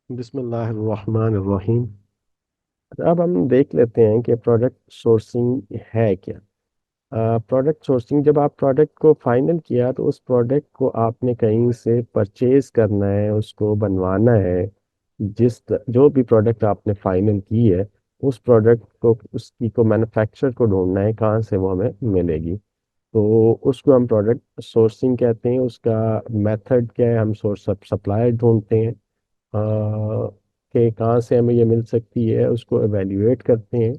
बिस्मिल्लाहिर्रहमानिर्रहीम। अब हम देख लेते हैं कि प्रोडक्ट सोर्सिंग है क्या। प्रोडक्ट सोर्सिंग, जब आप प्रोडक्ट को फाइनल किया तो उस प्रोडक्ट को आपने कहीं से परचेज करना है, उसको बनवाना है। जो भी प्रोडक्ट आपने फाइनल की है, उस प्रोडक्ट को, उसकी को मैन्युफैक्चरर को ढूंढना है कहाँ से वो हमें मिलेगी। तो उसको हम प्रोडक्ट सोर्सिंग कहते हैं। उसका मेथड क्या है, हम सोर्स सप्लायर ढूंढते हैं कि कहाँ से हमें ये मिल सकती है, उसको एवेल्युएट करते हैं।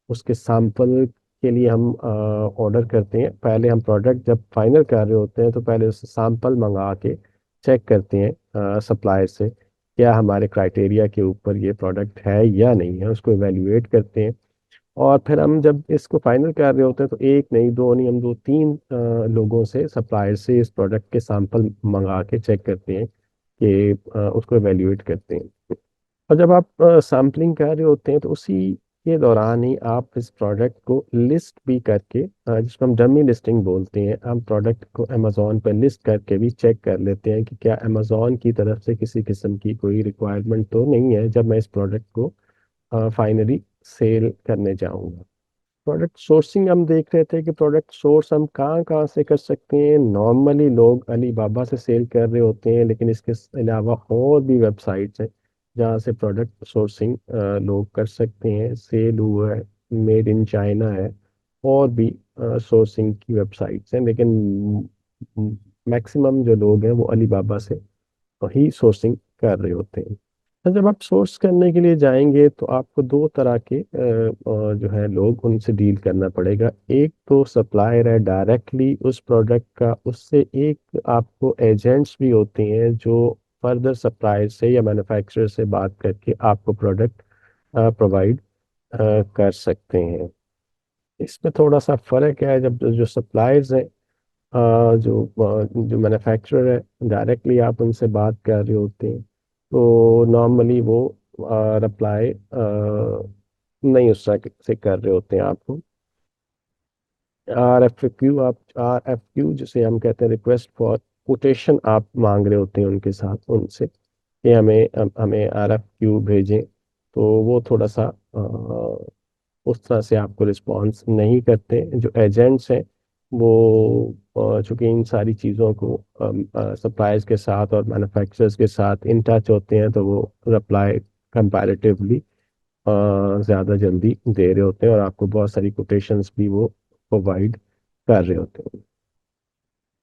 उसके सैंपल के लिए हम ऑर्डर करते हैं। पहले हम प्रोडक्ट जब फाइनल कर रहे होते हैं तो पहले उससे सैंपल मंगा के चेक करते हैं सप्लायर से, क्या हमारे क्राइटेरिया के ऊपर ये प्रोडक्ट है या नहीं है, उसको एवेल्युएट करते हैं। और फिर हम जब इसको फाइनल कर रहे होते हैं तो एक नहीं, दो नहीं, हम दो तीन लोगों से, सप्लायर से इस प्रोडक्ट के सैंपल मंगा के चेक करते हैं कि उसको एवेल्युएट करते हैं। और जब आप सैम्पलिंग कर रहे होते हैं तो उसी के दौरान ही आप इस प्रोडक्ट को लिस्ट भी करके, जिसको हम डमी लिस्टिंग बोलते हैं, हम प्रोडक्ट को अमेजोन पर लिस्ट करके भी चेक कर लेते हैं कि क्या अमेजोन की तरफ से किसी किस्म की कोई रिक्वायरमेंट तो नहीं है जब मैं इस प्रोडक्ट को फाइनली सेल करने जाऊंगा। प्रोडक्ट सोर्सिंग हम देख रहे थे कि प्रोडक्ट सोर्स हम कहाँ कहाँ से कर सकते हैं। नॉर्मली लोग अली बाबा से सेल कर रहे होते हैं, लेकिन इसके अलावा और भी वेबसाइट्स हैं जहाँ से प्रोडक्ट सोर्सिंग लोग कर सकते हैं। सेल हुआ है, मेड इन चाइना है, और भी सोर्सिंग की वेबसाइट्स हैं, लेकिन मैक्सिमम जो लोग हैं वो अली बाबा से ही सोर्सिंग कर रहे होते हैं। तो जब आप सोर्स करने के लिए जाएंगे तो आपको दो तरह के जो है लोग, उनसे डील करना पड़ेगा। एक तो सप्लायर है डायरेक्टली उस प्रोडक्ट का, उससे एक आपको एजेंट्स भी होते हैं जो फर्दर सप्लायर से या मैन्युफैक्चरर से बात करके आपको प्रोडक्ट प्रोवाइड कर सकते हैं। इसमें थोड़ा सा फर्क है। जब जो सप्लायर्स हैं, जो मैन्युफैक्चरर है, डायरेक्टली आप उनसे बात कर रहे होते हैं तो नॉर्मली वो रिप्लाई नहीं उस तरह से कर रहे होते हैं आपको। आर एफ क्यू जिसे हम कहते हैं, रिक्वेस्ट फॉर कोटेशन, आप मांग रहे होते हैं उनके साथ, उनसे कि हमें आर एफ क्यू भेजें। तो वो थोड़ा सा उस तरह से आपको रिस्पॉन्स नहीं करते। जो एजेंट्स हैं वो चूंकि इन सारी चीज़ों को सप्लायर्स के साथ और मैन्युफैक्चरर्स के साथ इन टच होते हैं, तो वो रिप्लाई कंपैरेटिवली ज़्यादा जल्दी दे रहे होते हैं और आपको बहुत सारी कोटेशंस भी वो प्रोवाइड कर रहे होते हैं।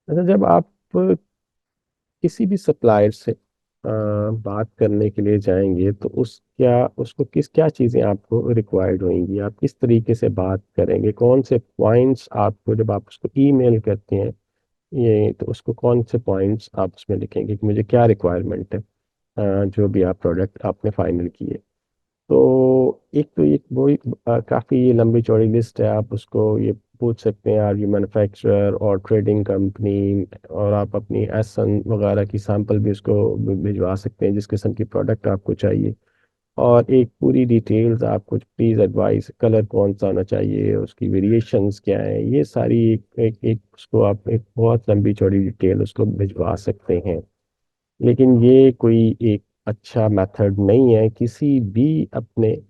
अच्छा, जब आप किसी भी सप्लायर से बात करने के लिए जाएंगे तो उसको क्या चीज़ें आपको रिक्वायर्ड होंगी, आप किस तरीके से बात करेंगे, कौन से पॉइंट्स आपको, जब आप उसको ईमेल करते हैं ये, तो उसको कौन से पॉइंट्स आप उसमें लिखेंगे कि मुझे क्या रिक्वायरमेंट है जो भी आप प्रोडक्ट आपने फाइनल किए। तो एक तो एक वो काफ़ी लंबी चौड़ी लिस्ट है। आप उसको ये पूछ सकते हैं, आर यू मैन्युफैक्चरर और ट्रेडिंग कंपनी, और आप अपनी एसन वगैरह की सैंपल भी उसको भिजवा सकते हैं जिस किस्म की प्रोडक्ट आपको चाहिए। और एक पूरी डिटेल्स आपको प्लीज़ एडवाइस, कलर कौन सा होना चाहिए, उसकी वेरिएशंस क्या है, ये सारी एक उसको आप एक बहुत लंबी चौड़ी डिटेल उसको भिजवा सकते हैं। लेकिन ये कोई एक अच्छा मेथड नहीं है किसी भी अपने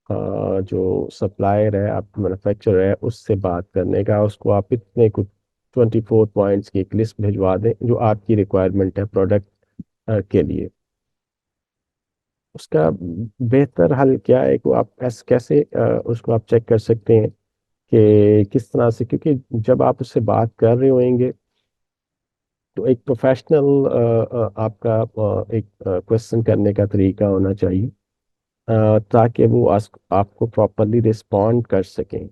जो सप्लायर है, आप मैन्युफैक्चरर है, उससे बात करने का। उसको आप इतने कुछ 24 पॉइंट्स की एक लिस्ट भिजवा दें जो आपकी रिक्वायरमेंट है प्रोडक्ट के लिए। उसका बेहतर हल क्या है कि आप कैसे उसको आप चेक कर सकते हैं कि किस तरह से, क्योंकि जब आप उससे बात कर रहे होंगे तो एक प्रोफेशनल आपका एक क्वेश्चन करने का तरीका होना चाहिए ताकि वो आपको प्रॉपरली रिस्पॉन्ड कर सकें।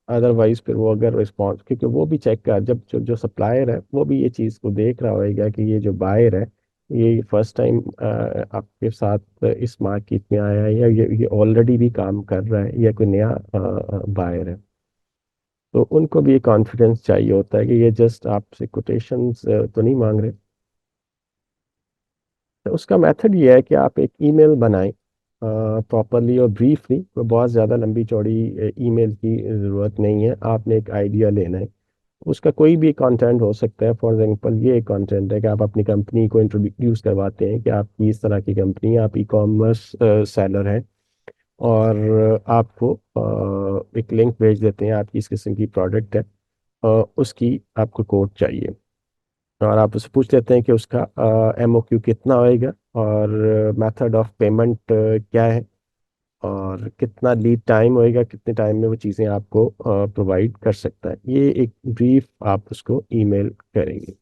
अदरवाइज फिर वो अगर रिस्पॉन्स, क्योंकि वो भी चेक कर, जब जो सप्लायर है वो भी ये चीज़ को देख रहा होगा कि ये जो बायर है ये फर्स्ट टाइम आपके साथ इस मार्केट में आया है, या ये ऑलरेडी भी काम कर रहा है, या कोई नया बायर है। तो उनको भी ये कॉन्फिडेंस चाहिए होता है कि ये जस्ट आपसे कोटेशंस तो नहीं मांग रहे। तो उसका मेथड ये है कि आप एक ईमेल बनाएं प्रॉपरली और ब्रीफली। बहुत ज़्यादा लंबी चौड़ी ईमेल की ज़रूरत नहीं है। आपने एक आइडिया लेना है उसका कोई भी कंटेंट हो सकता है। फॉर एग्जांपल ये एक कंटेंट है कि आप अपनी कंपनी को इंट्रोड्यूस करवाते हैं कि आपकी इस तरह की कंपनी है, आप ई कॉमर्स सेलर हैं, और आपको एक लिंक भेज देते हैं, आपकी इस किस्म की प्रोडक्ट है, उसकी आपको कोड चाहिए, और आप उससे पूछ लेते हैं कि उसका एमओक्यू कितना होएगा, और मेथड ऑफ पेमेंट क्या है, और कितना लीड टाइम होएगा, कितने टाइम में वो चीज़ें आपको प्रोवाइड कर सकता है। ये एक ब्रीफ आप उसको ईमेल करेंगे।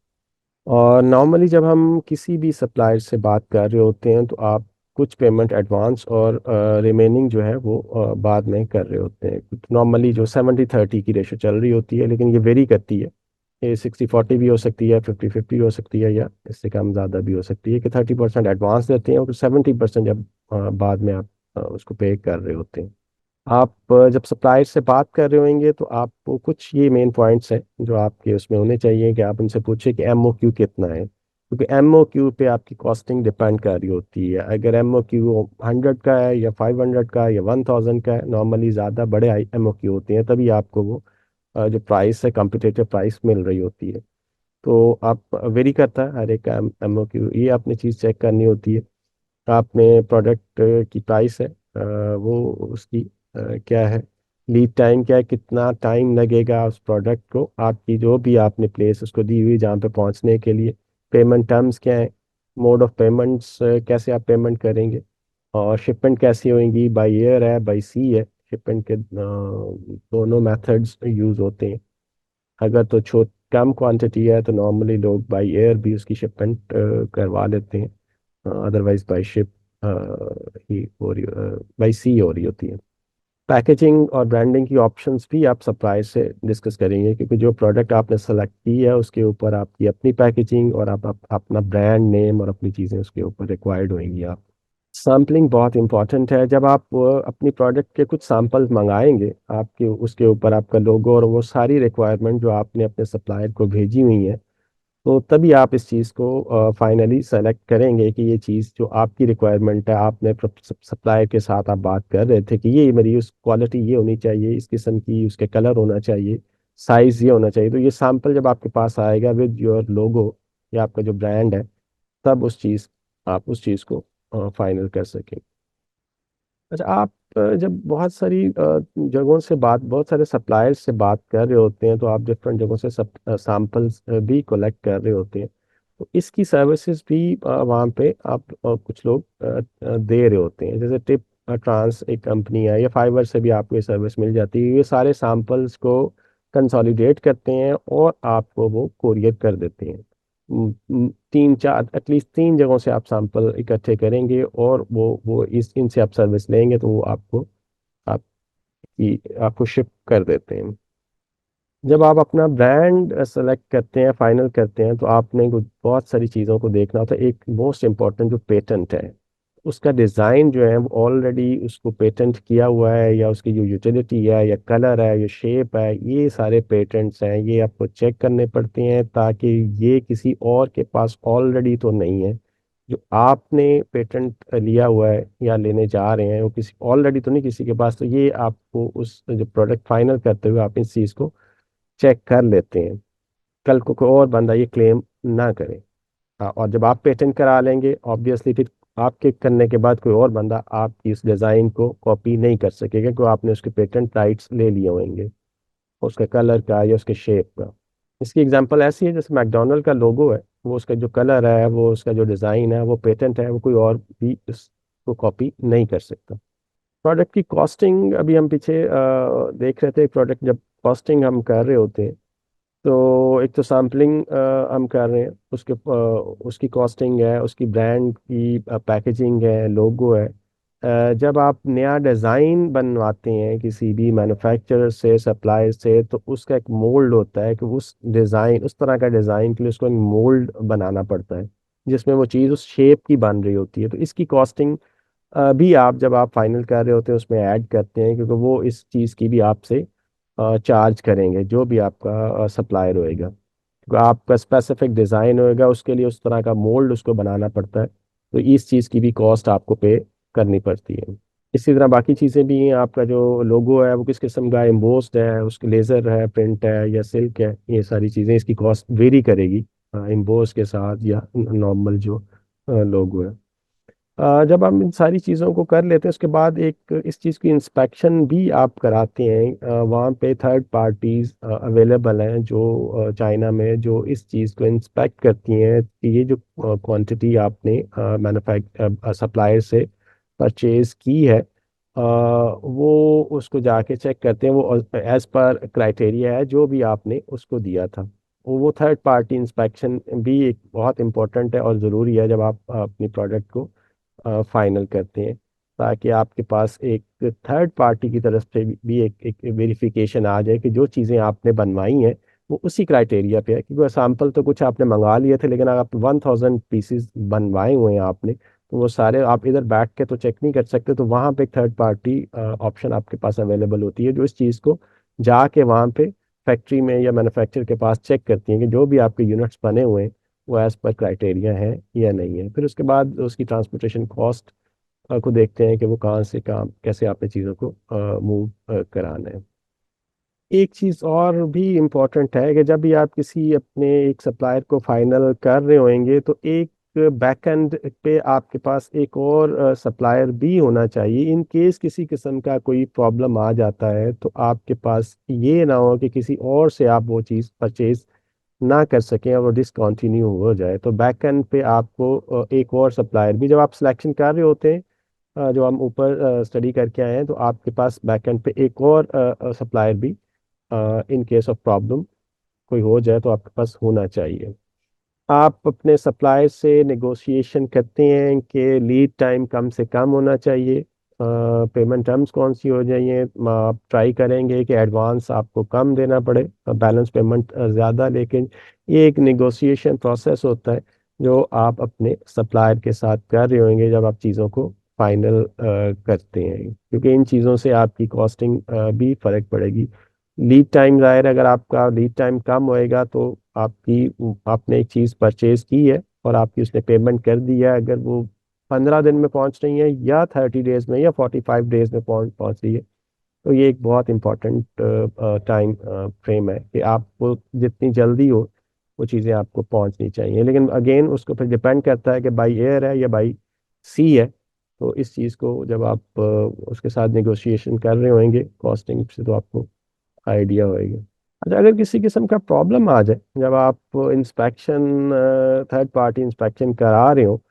और नॉर्मली जब हम किसी भी सप्लायर से बात कर रहे होते हैं तो आप कुछ पेमेंट एडवांस और रिमेनिंग जो है वो बाद में कर रहे होते हैं। नॉर्मली जो 70-30 की रेशो चल रही होती है, लेकिन ये वेरी करती है। ये 60-40 भी हो सकती है, 50-50 भी हो सकती है, या इससे कम ज़्यादा भी हो सकती है, कि 30% एडवांस देते हैं और 70% जब बाद में आप उसको पे कर रहे होते हैं। आप जब सप्लायर से बात कर रहे होंगे तो आपको कुछ ये मेन पॉइंट्स हैं जो आपके उसमें होने चाहिए, कि आप उनसे पूछे कि एमओक्यू कितना है, क्योंकि एमओक्यू पे आपकी कॉस्टिंग डिपेंड कर रही होती है। अगर एमओक्यू 100 का है, या 500 का है, या 1000 का है, नॉर्मली ज़्यादा बड़े एमओक्यू होते हैं, तभी आपको वो जो प्राइस है, कम्पिटेटिव प्राइस मिल रही होती है। तो आप वेरी करता है हर एक एमओक्यू, ये आपने चीज़ चेक करनी होती है। आपने प्रोडक्ट की प्राइस है, वो उसकी क्या है, लीड टाइम क्या है, कितना टाइम लगेगा उस प्रोडक्ट को, आपकी जो भी आपने प्लेस उसको दी हुई जहाँ पे पहुँचने के लिए, पेमेंट टर्म्स क्या है, मोड ऑफ पेमेंट्स कैसे आप पेमेंट करेंगे, और शिपमेंट कैसी होंगी, बाई एयर है, बाई सी है, शिपमेंट के दोनों मेथड्स यूज़ होते हैं। अगर तो छोट कम क्वांटिटी है तो नॉर्मली लोग बाई एयर भी उसकी शिपमेंट करवा लेते हैं, अदरवाइज बाई शिप ही हो रही, बाई सी हो रही होती है। पैकेजिंग और ब्रांडिंग की ऑप्शंस भी आप सप्लायर से डिस्कस करेंगे, क्योंकि जो प्रोडक्ट आपने सेलेक्ट की है उसके ऊपर आपकी अपनी पैकेजिंग और आप अपना ब्रांड नेम और अपनी चीज़ें उसके ऊपर रिक्वायर्ड होंगी। आप सैम्पलिंग बहुत इंपॉर्टेंट है। जब आप अपनी प्रोडक्ट के कुछ सैंपल्स मंगाएंगे, आपके उसके ऊपर आपका लोगो और वो सारी रिक्वायरमेंट जो आपने अपने सप्लायर को भेजी हुई है, तो तभी आप इस चीज़ को फाइनली सेलेक्ट करेंगे कि ये चीज़ जो आपकी रिक्वायरमेंट है, आपने सप्लायर के साथ आप बात कर रहे थे कि ये मेरी उस क्वालिटी ये होनी चाहिए, इस किस्म की उसके कलर होना चाहिए, साइज़ ये होना चाहिए। तो ये सैंपल जब आपके पास आएगा विद योर लोगो या आपका जो ब्रांड है, तब आप उस चीज़ को फाइनल कर सकें। अच्छा, आप जब बहुत सारी जगहों से बात, बहुत सारे सप्लायर्स से बात कर रहे होते हैं, तो आप डिफरेंट जगहों से सब सैंपल्स भी कलेक्ट कर रहे होते हैं, तो इसकी सर्विसेज भी वहाँ पे आप कुछ लोग दे रहे होते हैं। जैसे टिप ट्रांस एक कंपनी है, या फाइवर से भी आपको ये सर्विस मिल जाती है। ये सारे सैंपल्स को कंसोलिडेट करते हैं और आपको वो कोरियर कर देते हैं। 3-4 एटलीस्ट 3 जगहों से आप सैंपल इकट्ठे करेंगे, और वो इस इनसे आप सर्विस लेंगे, तो वो आपको शिप कर देते हैं। जब आप अपना ब्रांड सेलेक्ट करते हैं, फाइनल करते हैं, तो आपने बहुत सारी चीज़ों को देखना होता है। एक मोस्ट इम्पॉर्टेंट जो पेटेंट है, उसका डिज़ाइन जो है वो ऑलरेडी उसको पेटेंट किया हुआ है, या उसकी जो यूटिलिटी है, या कलर है, या शेप है, ये सारे पेटेंट्स हैं, ये आपको चेक करने पड़ते हैं, ताकि ये किसी और के पास ऑलरेडी तो नहीं है। जो आपने पेटेंट लिया हुआ है या लेने जा रहे हैं, वो किसी ऑलरेडी तो नहीं किसी के पास। तो ये आपको उस जो प्रोडक्ट फाइनल करते हुए आप इस चीज़ को चेक कर लेते हैं, कल को कोई और बंदा ये क्लेम ना करे। हाँ, और जब आप पेटेंट करा लेंगे, ऑब्वियसली फिर आपके करने के बाद कोई और बंदा आपकी इस डिज़ाइन को कॉपी नहीं कर सकेगा, क्योंकि आपने उसके पेटेंट राइट्स ले लिए होंगे, उसके कलर का या उसके शेप का। इसकी एग्जांपल ऐसी है, जैसे मैकडोनल्ड का लोगो है, वो उसका जो कलर है, वो उसका जो डिज़ाइन है, वो पेटेंट है, वो कोई और भी इसको कॉपी नहीं कर सकता। प्रोडक्ट की कॉस्टिंग अभी हम पीछे देख रहे थे। प्रोडक्ट जब कॉस्टिंग हम कर रहे होते हैं, तो एक तो सैम्पलिंग हम कर रहे हैं, उसकी कॉस्टिंग है, उसकी ब्रांड की पैकेजिंग है, लोगो है। जब आप नया डिज़ाइन बनवाते हैं किसी भी मैन्युफैक्चरर से, सप्लायर से, तो उसका एक मोल्ड होता है, कि उस डिज़ाइन, उस तरह का डिज़ाइन के लिए उसको एक मोल्ड बनाना पड़ता है, जिसमें वो चीज़ उस शेप की बन रही होती है। तो इसकी कॉस्टिंग भी आप जब आप फाइनल कर रहे होते हैं उसमें ऐड करते हैं, क्योंकि वो इस चीज़ की भी आपसे चार्ज करेंगे, जो भी आपका सप्लायर होएगा, क्योंकि आपका स्पेसिफिक डिज़ाइन होएगा, उसके लिए उस तरह का मोल्ड उसको बनाना पड़ता है। तो इस चीज़ की भी कॉस्ट आपको पे करनी पड़ती है। इसी तरह बाकी चीज़ें भी हैं। आपका जो लोगो है वो किस किस्म का, एम्बोस्ड है, उसके लेज़र है, प्रिंट है या सिल्क है, ये सारी चीज़ें, इसकी कॉस्ट वेरी करेगी एम्बोस के साथ या नॉर्मल जो लोगो है। जब हम इन सारी चीज़ों को कर लेते हैं उसके बाद एक इस चीज़ की इंस्पेक्शन भी आप कराते हैं। वहाँ पे थर्ड पार्टीज अवेलेबल हैं जो चाइना में जो इस चीज़ को इंस्पेक्ट करती हैं कि ये जो क्वांटिटी आपने सप्लायर से परचेज की है, वो उसको जाके चेक करते हैं, वो एज पर क्राइटेरिया है जो भी आपने उसको दिया था। वो थर्ड पार्टी इंस्पेक्शन भी एक बहुत इंपॉर्टेंट है और ज़रूरी है जब आप अपनी प्रोडक्ट को फाइनल करते हैं, ताकि आपके पास एक थर्ड पार्टी की तरफ से भी एक वेरिफिकेशन आ जाए कि जो चीज़ें आपने बनवाई हैं वो उसी क्राइटेरिया पे है। क्योंकि सैंपल तो कुछ आपने मंगा लिए थे, लेकिन अगर आप 1000 पीसीज बनवाए हुए हैं आपने, तो वो सारे आप इधर बैठ के तो चेक नहीं कर सकते। तो वहाँ पे एक थर्ड पार्टी ऑप्शन आपके पास अवेलेबल होती है जो इस चीज़ को जाके वहाँ पे फैक्ट्री में या मैन्युफैक्चर के पास चेक करती हैं कि जो भी आपके यूनिट्स बने हुए हैं वो एज पर क्राइटेरिया है या नहीं है। फिर उसके बाद उसकी ट्रांसपोर्टेशन कॉस्ट को देखते हैं कि वो कहाँ से कहाँ कैसे आपने चीज़ों को मूव कराना है। एक चीज़ और भी इम्पोर्टेंट है कि जब भी आप किसी अपने एक सप्लायर को फाइनल कर रहे होंगे तो एक बैक एंड पे आपके पास एक और सप्लायर भी होना चाहिए। इन केस किसी किस्म का कोई प्रॉब्लम आ जाता है तो आपके पास ये ना हो कि किसी और से आप वो चीज़ परचेज ना कर सकें और वो डिसकंटिन्यू हो जाए। तो बैक एंड पे आपको एक और सप्लायर भी, जब आप सिलेक्शन कर रहे होते हैं, जो हम ऊपर स्टडी करके आए हैं, तो आपके पास बैक एंड पे एक और सप्लायर भी इन केस ऑफ प्रॉब्लम कोई हो जाए तो आपके पास होना चाहिए। आप अपने सप्लायर से नेगोशिएशन करते हैं कि लीड टाइम कम से कम होना चाहिए, पेमेंट टर्म्स कौन सी हो जाइए। आप ट्राई करेंगे कि एडवांस आपको कम देना पड़े, बैलेंस पेमेंट ज़्यादा। लेकिन ये एक नेगोशिएशन प्रोसेस होता है जो आप अपने सप्लायर के साथ कर रहे होंगे जब आप चीज़ों को फाइनल करते हैं, क्योंकि इन चीज़ों से आपकी कॉस्टिंग भी फ़र्क पड़ेगी। लीड टाइम, ज़ाहिर है, अगर आपका लीड टाइम कम होएगा तो आपने एक चीज़ परचेज की है और आपकी उसने पेमेंट कर दी है, अगर वो 15 दिन में पहुंच रही है या 30 डेज में या 45 डेज में पहुंच पहुंच रही है, तो ये एक बहुत इंपॉर्टेंट टाइम फ्रेम है कि आपको जितनी जल्दी हो वो चीज़ें आपको पहुंचनी चाहिए। लेकिन अगेन उसको फिर डिपेंड करता है कि बाई एयर है या बाई सी है। तो इस चीज़ को जब आप उसके साथ नेगोशिएशन कर रहे होंगे कॉस्टिंग से, तो आपको आइडिया होएगा। अच्छा, अगर किसी किस्म का प्रॉब्लम आ जाए जब आप इंस्पेक्शन, थर्ड पार्टी इंस्पेक्शन करा रहे हो,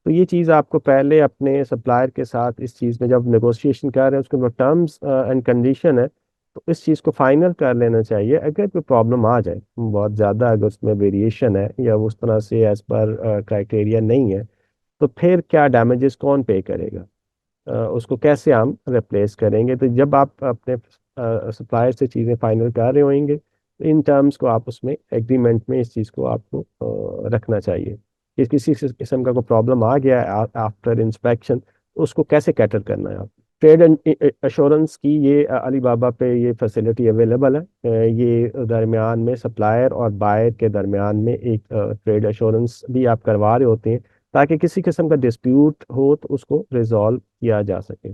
तो ये चीज़ आपको पहले अपने सप्लायर के साथ इस चीज़ में जब नेगोशिएशन कर रहे हैं उसके जो टर्म्स एंड कंडीशन है, तो इस चीज़ को फाइनल कर लेना चाहिए। अगर कोई प्रॉब्लम आ जाए बहुत ज़्यादा, अगर उसमें वेरिएशन है या उस तरह से एज पर क्राइटेरिया नहीं है, तो फिर क्या डैमेजेस कौन पे करेगा, उसको कैसे हम रिप्लेस करेंगे। तो जब आप अपने सप्लायर से चीज़ें फाइनल कर रहे होंगे तो इन टर्म्स को आप उसमें एग्रीमेंट में इस चीज़ को आपको रखना चाहिए कि किसी किस्म का कोई प्रॉब्लम आ गया है आफ्टर इंस्पेक्शन, तो उसको कैसे कैटर करना है। आप ट्रेड एश्योरेंस की ये अलीबाबा पे ये फैसिलिटी अवेलेबल है। ये दरमियान में सप्लायर और बायर के दरमियान में एक ट्रेड एश्योरेंस भी आप करवा रहे होते हैं, ताकि किसी किस्म का डिस्प्यूट हो तो उसको रिजॉल्व किया जा सके।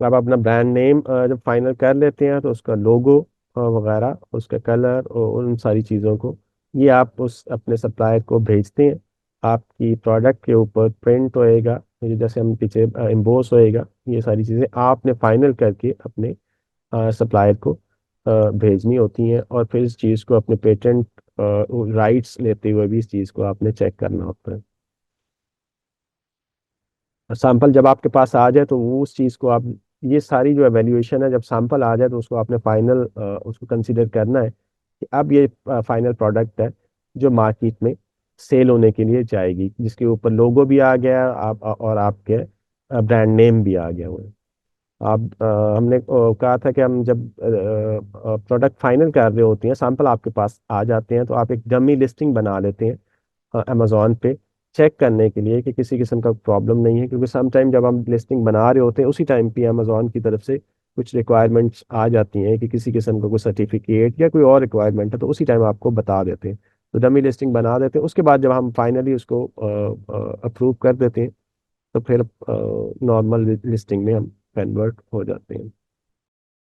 तो आप अपना ब्रांड नेम जब फाइनल कर लेते हैं तो उसका लोगो वगैरह, उसका कलर और उन सारी चीज़ों को ये आप उस अपने सप्लायर को भेजते हैं। आपकी प्रोडक्ट के ऊपर प्रिंट होएगा, ये जैसे हम पीछे एम्बोस होएगा, ये सारी चीज़ें आपने फाइनल करके अपने सप्लायर को भेजनी होती हैं। और फिर इस चीज़ को अपने पेटेंट राइट्स लेते हुए भी इस चीज़ को आपने चेक करना होता है। सैंपल जब आपके पास आ जाए तो वो उस चीज़ को आप, ये सारी जो एवेल्यूएशन है, जब सैंपल आ जाए तो उसको आपने फाइनल उसको कंसीडर करना है कि अब ये फाइनल प्रोडक्ट है जो मार्केट में सेल होने के लिए जाएगी, जिसके ऊपर लोगो भी आ गया आप और आपके ब्रांड नेम भी आ गया हुआ है। आप हमने कहा था कि हम जब प्रोडक्ट फाइनल कर रहे होते हैं, सैंपल आपके पास आ जाते हैं, तो आप एक डमी लिस्टिंग बना लेते हैं अमेजोन पे चेक करने के लिए कि किसी किस्म का प्रॉब्लम नहीं है। क्योंकि सम टाइम जब हम लिस्टिंग बना रहे होते हैं उसी टाइम पे अमेजोन की तरफ से कुछ रिक्वायरमेंट्स आ जाती हैं कि किसी किस्म का कोई सर्टिफिकेट या कोई और रिक्वायरमेंट है, तो उसी टाइम आपको बता देते हैं। तो डमी लिस्टिंग बना देते हैं, उसके बाद जब हम फाइनली उसको अप्रूव कर देते हैं तो फिर नॉर्मल लिस्टिंग में हम कन्वर्ट हो जाते हैं।